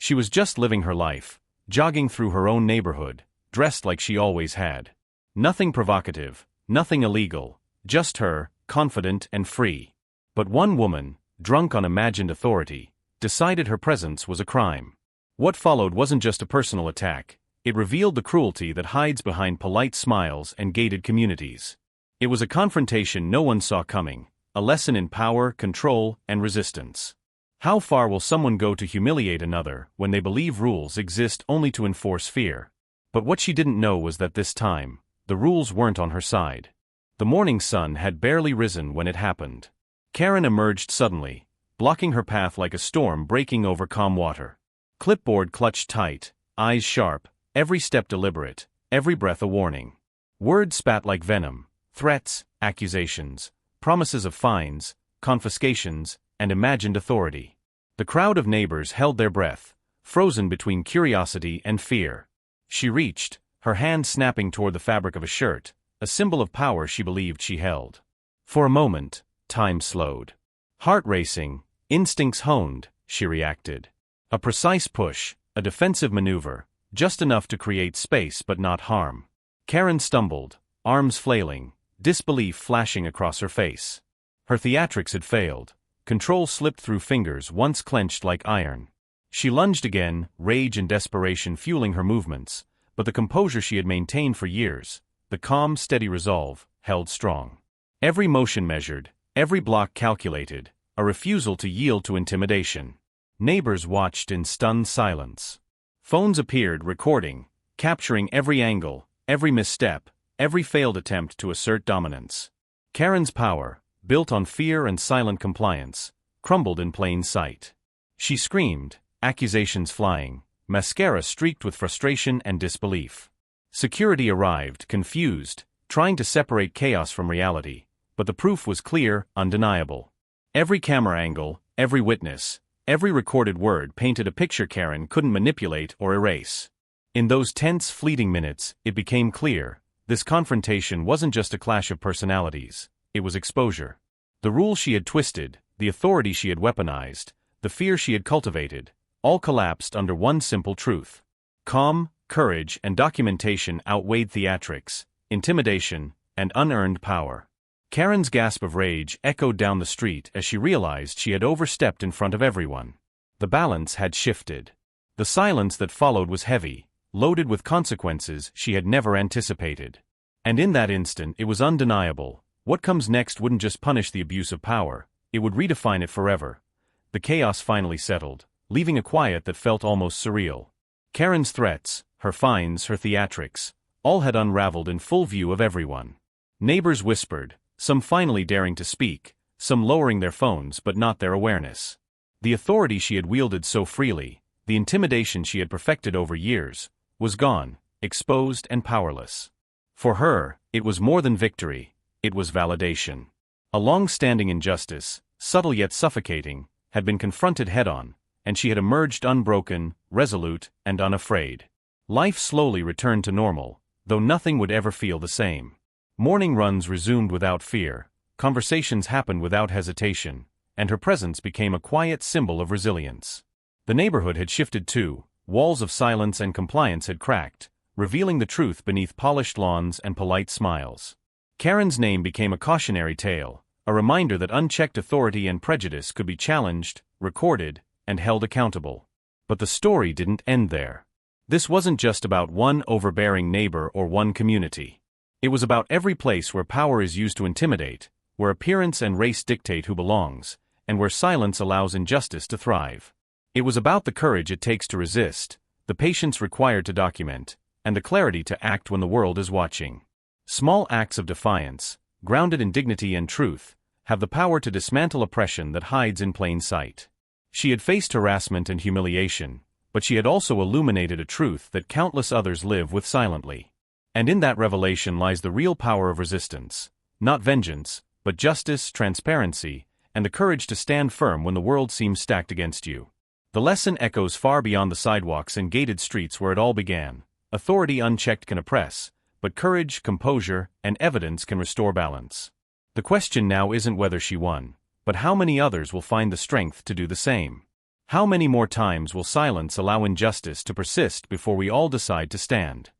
She was just living her life, jogging through her own neighborhood, dressed like she always had. Nothing provocative, nothing illegal, just her, confident and free. But one woman, drunk on imagined authority, decided her presence was a crime. What followed wasn't just a personal attack, it revealed the cruelty that hides behind polite smiles and gated communities. It was a confrontation no one saw coming, a lesson in power, control, and resistance. How far will someone go to humiliate another when they believe rules exist only to enforce fear? But what she didn't know was that this time, the rules weren't on her side. The morning sun had barely risen when it happened. Karen emerged suddenly, blocking her path like a storm breaking over calm water. Clipboard clutched tight, eyes sharp, every step deliberate, every breath a warning. Words spat like venom, threats, accusations, promises of fines, confiscations, and imagined authority. The crowd of neighbors held their breath, frozen between curiosity and fear. She reached, her hand snapping toward the fabric of a shirt, a symbol of power she believed she held. For a moment, time slowed. Heart racing, instincts honed, she reacted. A precise push, a defensive maneuver, just enough to create space but not harm. Karen stumbled, arms flailing, disbelief flashing across her face. Her theatrics had failed. Control slipped through fingers once clenched like iron. She lunged again, rage and desperation fueling her movements, but the composure she had maintained for years, the calm, steady resolve, held strong. Every motion measured, every block calculated, a refusal to yield to intimidation. Neighbors watched in stunned silence. Phones appeared, recording, capturing every angle, every misstep, every failed attempt to assert dominance. Karen's power, built on fear and silent compliance, crumbled in plain sight. She screamed, accusations flying, mascara streaked with frustration and disbelief. Security arrived, confused, trying to separate chaos from reality, but the proof was clear, undeniable. Every camera angle, every witness, every recorded word painted a picture Karen couldn't manipulate or erase. In those tense, fleeting minutes, it became clear, this confrontation wasn't just a clash of personalities. It was exposure. The rules she had twisted, the authority she had weaponized, the fear she had cultivated, all collapsed under one simple truth. Calm, courage, and documentation outweighed theatrics, intimidation, and unearned power. Karen's gasp of rage echoed down the street as she realized she had overstepped in front of everyone. The balance had shifted. The silence that followed was heavy, loaded with consequences she had never anticipated. And in that instant it was undeniable. What comes next wouldn't just punish the abuse of power, it would redefine it forever. The chaos finally settled, leaving a quiet that felt almost surreal. Karen's threats, her fines, her theatrics, all had unraveled in full view of everyone. Neighbors whispered, some finally daring to speak, some lowering their phones but not their awareness. The authority she had wielded so freely, the intimidation she had perfected over years, was gone, exposed and powerless. For her, it was more than victory. It was validation. A long-standing injustice, subtle yet suffocating, had been confronted head-on, and she had emerged unbroken, resolute, and unafraid. Life slowly returned to normal, though nothing would ever feel the same. Morning runs resumed without fear, conversations happened without hesitation, and her presence became a quiet symbol of resilience. The neighborhood had shifted too, walls of silence and compliance had cracked, revealing the truth beneath polished lawns and polite smiles. Karen's name became a cautionary tale, a reminder that unchecked authority and prejudice could be challenged, recorded, and held accountable. But the story didn't end there. This wasn't just about one overbearing neighbor or one community. It was about every place where power is used to intimidate, where appearance and race dictate who belongs, and where silence allows injustice to thrive. It was about the courage it takes to resist, the patience required to document, and the clarity to act when the world is watching. Small acts of defiance, grounded in dignity and truth, have the power to dismantle oppression that hides in plain sight. She had faced harassment and humiliation, but she had also illuminated a truth that countless others live with silently. And in that revelation lies the real power of resistance, not vengeance, but justice, transparency, and the courage to stand firm when the world seems stacked against you. The lesson echoes far beyond the sidewalks and gated streets where it all began. Authority unchecked can oppress, but courage, composure, and evidence can restore balance. The question now isn't whether she won, but how many others will find the strength to do the same. How many more times will silence allow injustice to persist before we all decide to stand?